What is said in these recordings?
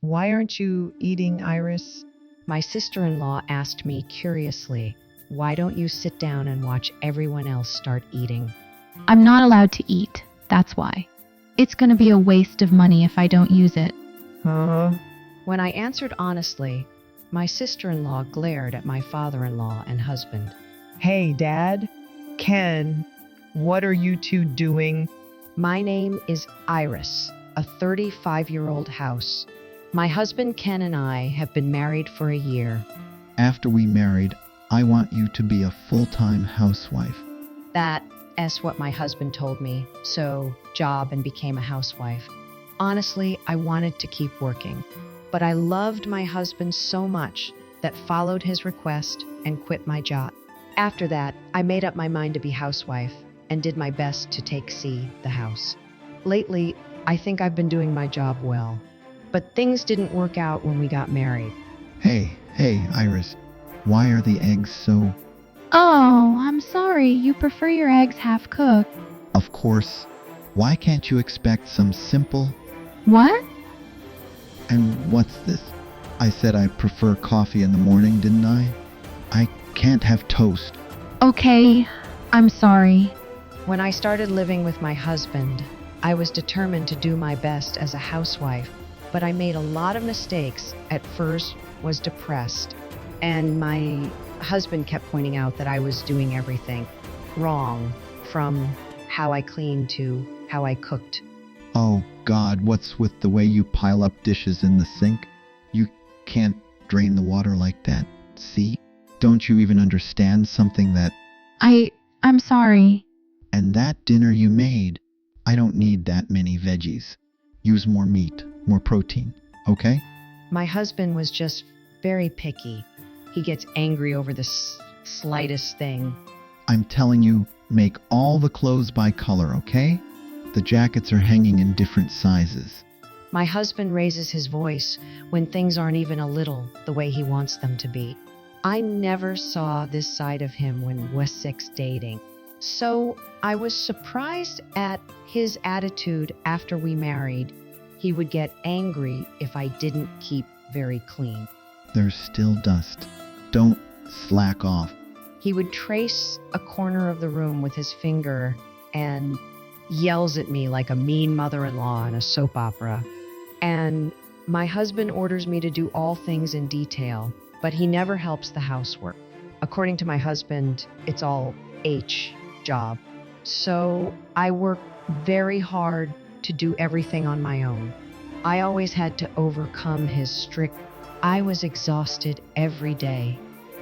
Why aren't you eating, Iris? My sister-in-law asked me curiously, "Why don't you sit down and watch everyone else start eating?" I'm not allowed to eat. That's why. It's going to be a waste of money if I don't use it. Huh? When I answered honestly, my sister-in-law glared at my father-in-law and husband. Hey, Dad? Ken, what are you two doing? My name is Iris, a 35-year-old house. My husband Ken and I have been married for a year. After we married, I want you to be a full-time housewife. That's what my husband told me, so job and became a housewife. Honestly, I wanted to keep working, but I loved my husband so much that followed his request and quit my job. After that, I made up my mind to be housewife and did my best to take the house. Lately, I think I've been doing my job well, but things didn't work out when we got married. Hey, Iris. Why are the eggs so... Oh, I'm sorry. You prefer your eggs half cooked. Of course. Why can't you expect some simple... What? And what's this? I said I prefer coffee in the morning, didn't I? I can't have toast. Okay, I'm sorry. When I started living with my husband, I was determined to do my best as a housewife, but I made a lot of mistakes. At first, was depressed, and my husband kept pointing out that I was doing everything wrong, from how I cleaned to how I cooked. Oh God, what's with the way you pile up dishes in the sink? You can't drain the water like that. See? Don't you even understand something that... I'm sorry. And that dinner you made, I don't need that many veggies. Use more meat, more protein, okay? My husband was just very picky. He gets angry over the slightest thing. I'm telling you, make all the clothes by color, okay? The jackets are hanging in different sizes. My husband raises his voice when things aren't even a little the way he wants them to be. I never saw this side of him when was 6 dating. So I was surprised at his attitude after we married. He would get angry if I didn't keep very clean. There's still dust. Don't slack off. He would trace a corner of the room with his finger and yells at me like a mean mother-in-law in a soap opera. And my husband orders me to do all things in detail, but he never helps the housework. According to my husband, it's all H job. So I work very hard to do everything on my own. I always had to overcome his strict... I was exhausted every day.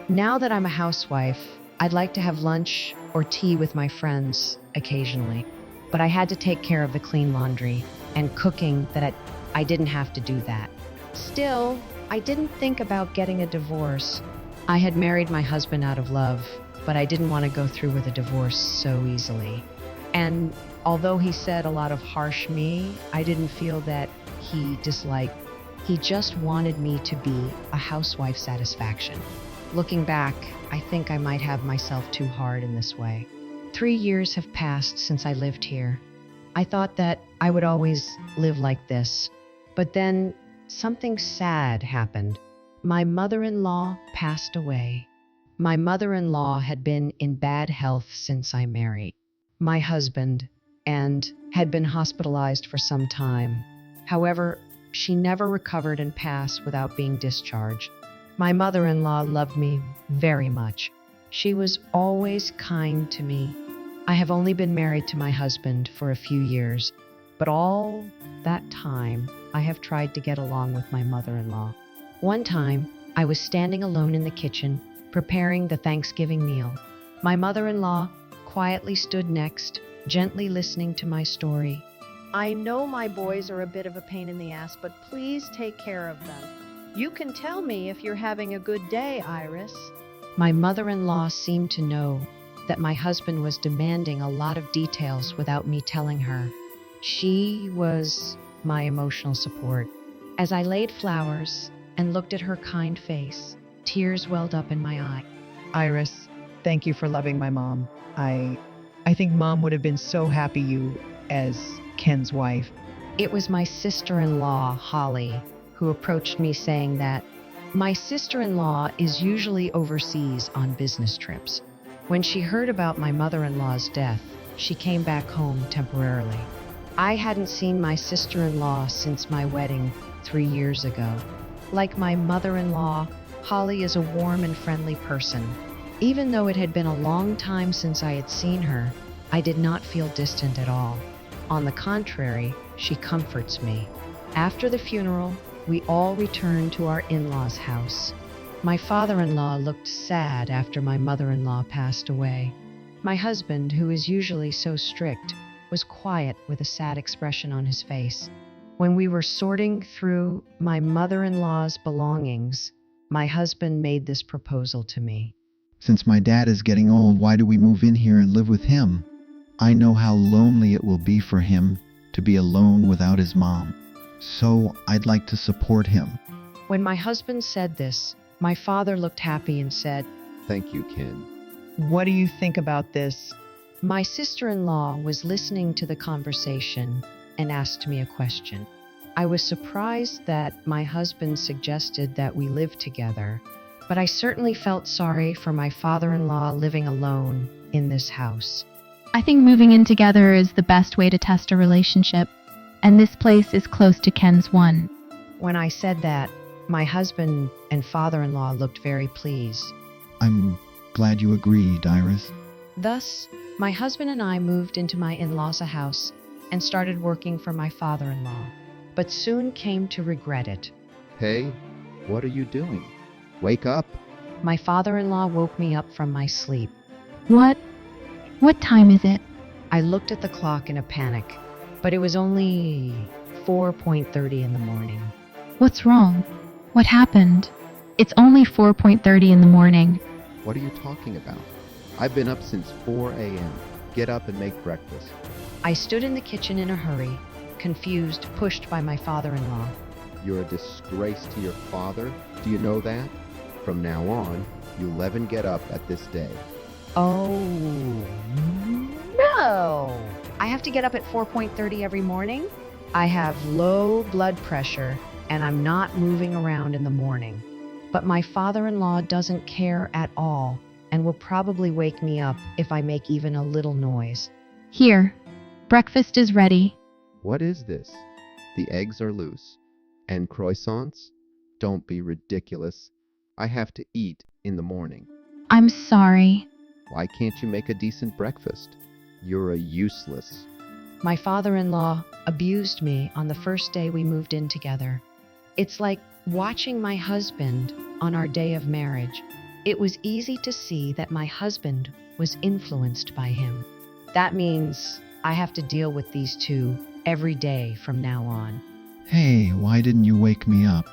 Now that I'm a housewife, I'd like to have lunch or tea with my friends occasionally, but I had to take care of the clean laundry and cooking that I didn't have to do that. Still, I didn't think about getting a divorce. I had married my husband out of love, but I didn't want to go through with a divorce so easily. And although he said a lot of harsh me, I didn't feel that he disliked. He just wanted me to be a housewife satisfaction. Looking back, I think I might have myself too hard in this way. 3 years have passed since I lived here. I thought that I would always live like this, but then something sad happened. My mother-in-law passed away. My mother-in-law had been in bad health since I married my husband and had been hospitalized for some time. However, she never recovered and passed without being discharged. My mother-in-law loved me very much. She was always kind to me. I have only been married to my husband for a few years, but all that time I have tried to get along with my mother-in-law. One time, I was standing alone in the kitchen, preparing the Thanksgiving meal. My mother-in-law quietly stood next, gently listening to my story. I know my boys are a bit of a pain in the ass, but please take care of them. You can tell me if you're having a good day, Iris. My mother-in-law seemed to know that my husband was demanding a lot of details without me telling her. She was my emotional support. As I laid flowers and looked at her kind face, tears welled up in my eye. Iris, thank you for loving my mom. I think Mom would have been so happy you as Ken's wife. It was my sister-in-law, Holly, who approached me saying that my sister-in-law is usually overseas on business trips. When she heard about my mother-in-law's death, she came back home temporarily. I hadn't seen my sister-in-law since my wedding 3 years ago. Like my mother-in-law, Holly is a warm and friendly person. Even though it had been a long time since I had seen her, I did not feel distant at all. On the contrary, she comforts me. After the funeral, we all returned to our in-laws' house. My father-in-law looked sad after my mother-in-law passed away. My husband, who is usually so strict, was quiet with a sad expression on his face. When we were sorting through my mother-in-law's belongings, my husband made this proposal to me. Since my dad is getting old, why do we move in here and live with him? I know how lonely it will be for him to be alone without his mom. So I'd like to support him. When my husband said this, my father looked happy and said, Thank you, Ken. What do you think about this? My sister-in-law was listening to the conversation and asked me a question. I was surprised that my husband suggested that we live together, but I certainly felt sorry for my father-in-law living alone in this house. I think moving in together is the best way to test a relationship, and this place is close to Ken's one. When I said that, my husband and father-in-law looked very pleased. I'm glad you agreed, Iris. Thus, my husband and I moved into my in-laws' house and started working for my father-in-law, but soon came to regret it. Hey, what are you doing? Wake up. My father-in-law woke me up from my sleep. What? What time is it? I looked at the clock in a panic, but it was only 4:30 in the morning. What's wrong? What happened? It's only 4:30 in the morning. What are you talking about? I've been up since 4 a.m. Get up and make breakfast. I stood in the kitchen in a hurry, confused, pushed by my father-in-law. You're a disgrace to your father. Do you know that? From now on, you'll never get up at this day. Oh, no! I have to get up at 4:30 every morning? I have low blood pressure, and I'm not moving around in the morning. But my father-in-law doesn't care at all and will probably wake me up if I make even a little noise. Here, breakfast is ready. What is this? The eggs are loose. And croissants? Don't be ridiculous. I have to eat in the morning. I'm sorry. Why can't you make a decent breakfast? You're a useless. My father-in-law abused me on the first day we moved in together. It's like watching my husband on our day of marriage. It was easy to see that my husband was influenced by him. That means I have to deal with these two every day from now on. Hey, why didn't you wake me up?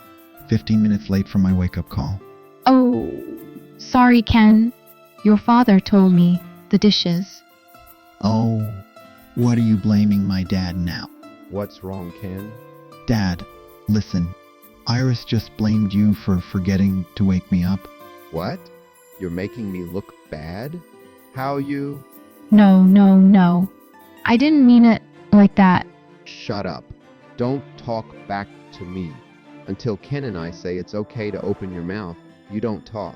15 minutes late for my wake-up call. Oh, sorry, Ken. Your father told me the dishes. Oh, what are you blaming my dad now? What's wrong, Ken? Dad, listen. Iris just blamed you for forgetting to wake me up. What? You're making me look bad? How you? No. I didn't mean it like that. Shut up. Don't talk back to me. Until Ken and I say it's okay to open your mouth, you don't talk.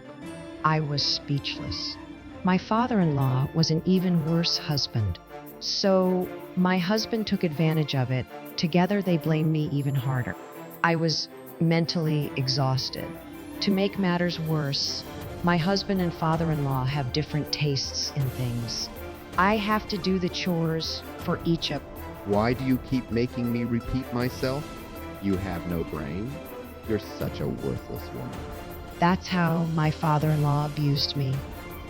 I was speechless. My father-in-law was an even worse husband. So my husband took advantage of it. Together they blamed me even harder. I was mentally exhausted. To make matters worse, my husband and father-in-law have different tastes in things. I have to do the chores for each of. Why do you keep making me repeat myself? You have no brain. You're such a worthless woman. That's how my father-in-law abused me.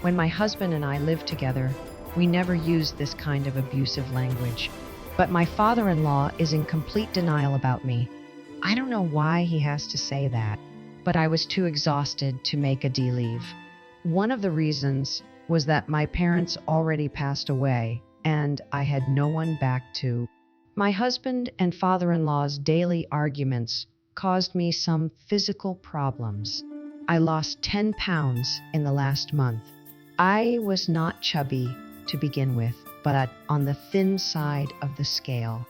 When my husband and I lived together, we never used this kind of abusive language. But my father-in-law is in complete denial about me. I don't know why he has to say that, but I was too exhausted to make a leave. One of the reasons was that my parents already passed away, and I had no one back to. My husband and father-in-law's daily arguments caused me some physical problems. I lost 10 pounds in the last month. I was not chubby to begin with, but on the thin side of the scale.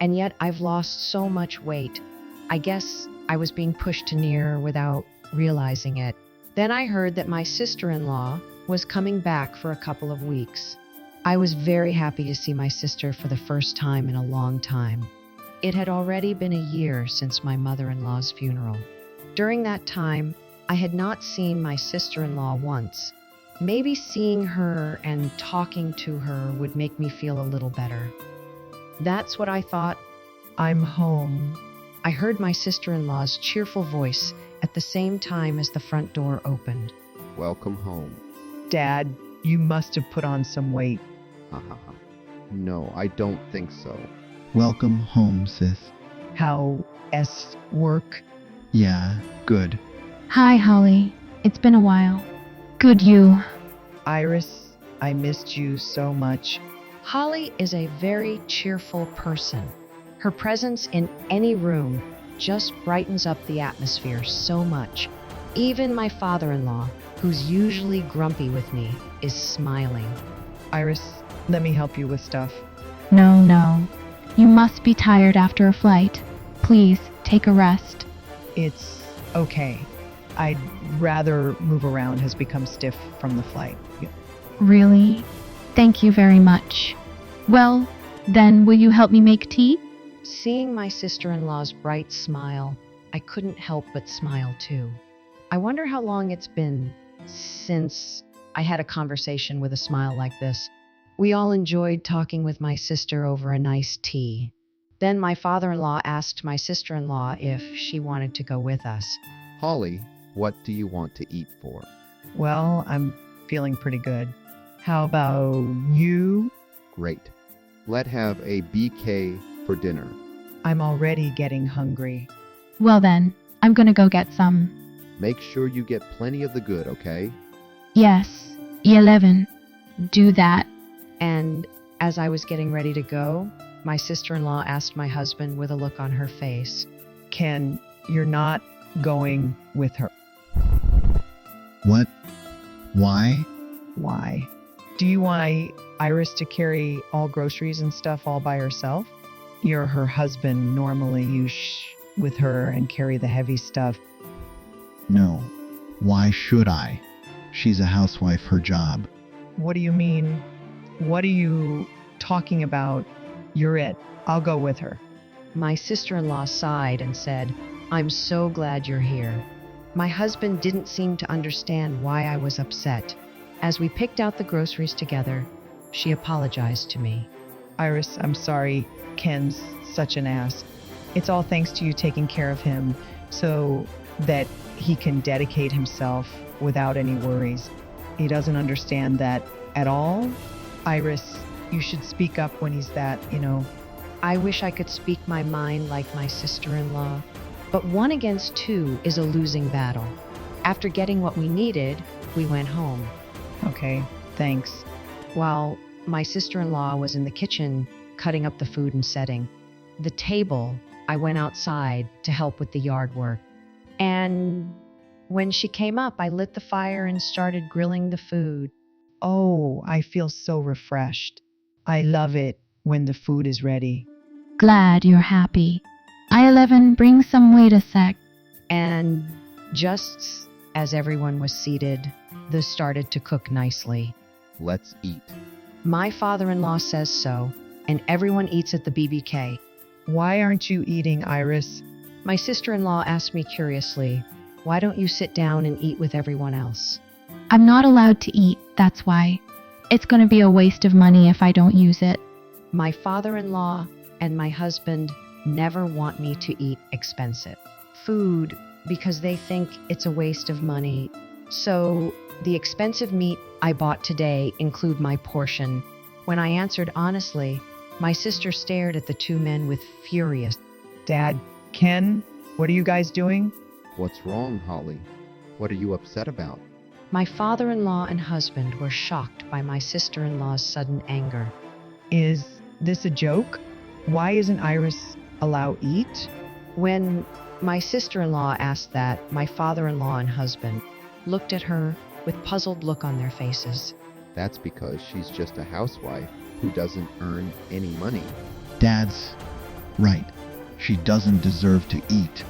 And yet I've lost so much weight. I guess I was being pushed near without realizing it. Then I heard that my sister-in-law was coming back for a couple of weeks. I was very happy to see my sister for the first time in a long time. It had already been a year since my mother-in-law's funeral. During that time, I had not seen my sister-in-law once. Maybe seeing her and talking to her would make me feel a little better. That's what I thought. I'm home. I heard my sister-in-law's cheerful voice at the same time as the front door opened. Welcome home. Dad, you must have put on some weight. Ha ha ha. No, I don't think so. Welcome home, sis. How work? Yeah, good. Hi, Holly. It's been a while. Good you. Iris, I missed you so much. Holly is a very cheerful person. Her presence in any room just brightens up the atmosphere so much. Even my father-in-law, who's usually grumpy with me, is smiling. Iris, let me help you with stuff. No. You must be tired after a flight. Please, take a rest. It's okay. I'd rather move around has become stiff from the flight. Really? Thank you very much. Well, then will you help me make tea? Seeing my sister-in-law's bright smile, I couldn't help but smile too. I wonder how long it's been since I had a conversation with a smile like this. We all enjoyed talking with my sister over a nice tea. Then my father-in-law asked my sister-in-law if she wanted to go with us. Holly, what do you want to eat for? Well, I'm feeling pretty good. How about you? Great. Let's have a BK for dinner. I'm already getting hungry. Well then, I'm gonna go get some. Make sure you get plenty of the good, okay? Yes, 11. Do that. And as I was getting ready to go, my sister-in-law asked my husband with a look on her face. Ken, you're not going with her. What? Why? Why? Do you want Iris to carry all groceries and stuff all by herself? You're her husband. Normally you with her and carry the heavy stuff. No. Why should I? She's a housewife, her job. What do you mean? What are you talking about? You're it. I'll go with her. My sister-in-law sighed and said, "I'm so glad you're here." My husband didn't seem to understand why I was upset. As we picked out the groceries together, she apologized to me. Iris, I'm sorry. Ken's such an ass. It's all thanks to you taking care of him so that he can dedicate himself without any worries. He doesn't understand that at all. Iris, you should speak up when he's that. I wish I could speak my mind like my sister-in-law, but 1 against 2 is a losing battle. After getting what we needed, we went home. Okay, thanks. While my sister-in-law was in the kitchen cutting up the food and setting the table, I went outside to help with the yard work. And when she came up, I lit the fire and started grilling the food. Oh, I feel so refreshed. I love it when the food is ready. Glad you're happy. I-11, bring some weight a sec. And just as everyone was seated, this started to cook nicely. Let's eat. My father-in-law says so, and everyone eats at the BBK. Why aren't you eating, Iris? My sister-in-law asked me curiously, "Why don't you sit down and eat with everyone else?" I'm not allowed to eat, that's why. It's gonna be a waste of money if I don't use it. My father-in-law and my husband never want me to eat expensive food because they think it's a waste of money. So the expensive meat I bought today include my portion. When I answered honestly, my sister stared at the 2 men with furious. Dad, Ken, what are you guys doing? What's wrong, Holly? What are you upset about? My father-in-law and husband were shocked by my sister-in-law's sudden anger. Is this a joke? Why isn't Iris allowed eat? When my sister-in-law asked that, my father-in-law and husband looked at her with puzzled look on their faces. That's because she's just a housewife who doesn't earn any money. Dad's right. She doesn't deserve to eat.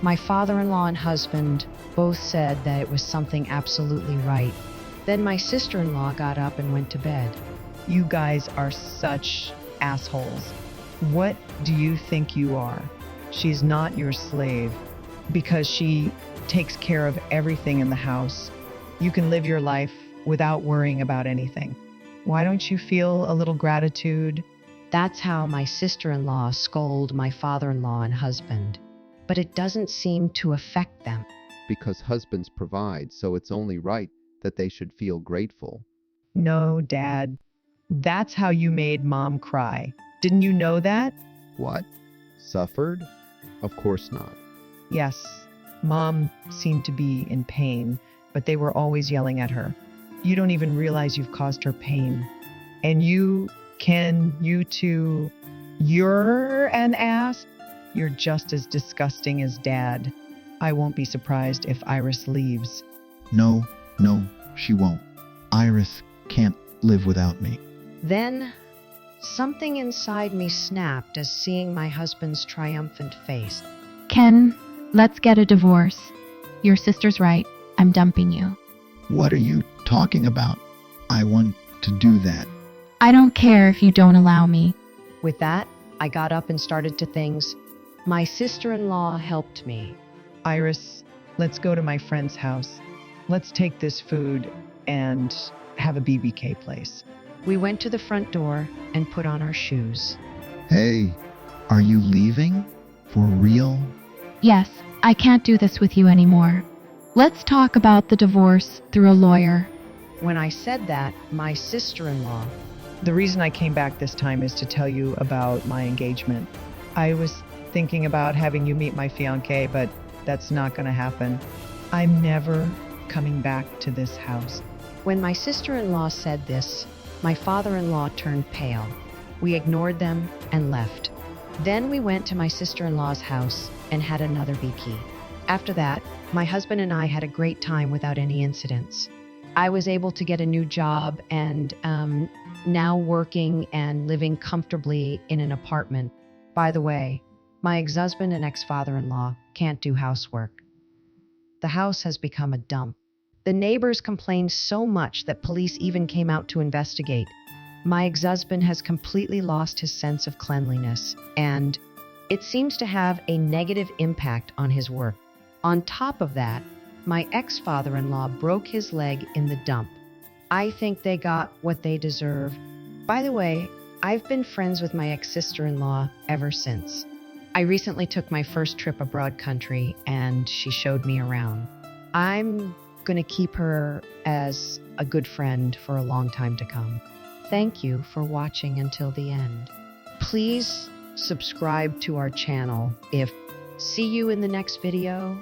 My father-in-law and husband both said that it was something absolutely right. Then my sister-in-law got up and went to bed. You guys are such assholes. What do you think you are? She's not your slave because she takes care of everything in the house. You can live your life without worrying about anything. Why don't you feel a little gratitude? That's how my sister-in-law scolded my father-in-law and husband. But it doesn't seem to affect them. Because husbands provide, so it's only right that they should feel grateful. No, Dad. That's how you made Mom cry. Didn't you know that? What? Suffered? Of course not. Yes, Mom seemed to be in pain, but they were always yelling at her. You don't even realize you've caused her pain. And you two, you're an ass? You're just as disgusting as Dad. I won't be surprised if Iris leaves. No, she won't. Iris can't live without me. Then, something inside me snapped as seeing my husband's triumphant face. Ken, let's get a divorce. Your sister's right. I'm dumping you. What are you talking about? I want to do that. I don't care if you don't allow me. With that, I got up and started to things. My sister-in-law helped me. Iris, let's go to my friend's house. Let's take this food and have a BBK place. We went to the front door and put on our shoes. Hey, are you leaving? For real? Yes, I can't do this with you anymore. Let's talk about the divorce through a lawyer. When I said that, my sister-in-law, The reason I came back this time is to tell you about my engagement. I was thinking about having you meet my fiancé, but that's not going to happen. I'm never coming back to this house. when my sister-in-law said this, my father-in-law turned pale. We ignored them and left. Then we went to my sister-in-law's house and had another BP. After that, my husband and I had a great time without any incidents. I was able to get a new job and now working and living comfortably in an apartment. By the way, my ex-husband and ex-father-in-law can't do housework. The house has become a dump. The neighbors complained so much that police even came out to investigate. My ex-husband has completely lost his sense of cleanliness, and it seems to have a negative impact on his work. On top of that, my ex-father-in-law broke his leg in the dump. I think they got what they deserve. By the way, I've been friends with my ex-sister-in-law ever since. I recently took my first trip abroad country, and she showed me around. I'm going to keep her as a good friend for a long time to come. Thank you for watching until the end. Please subscribe to our channel. See you in the next video.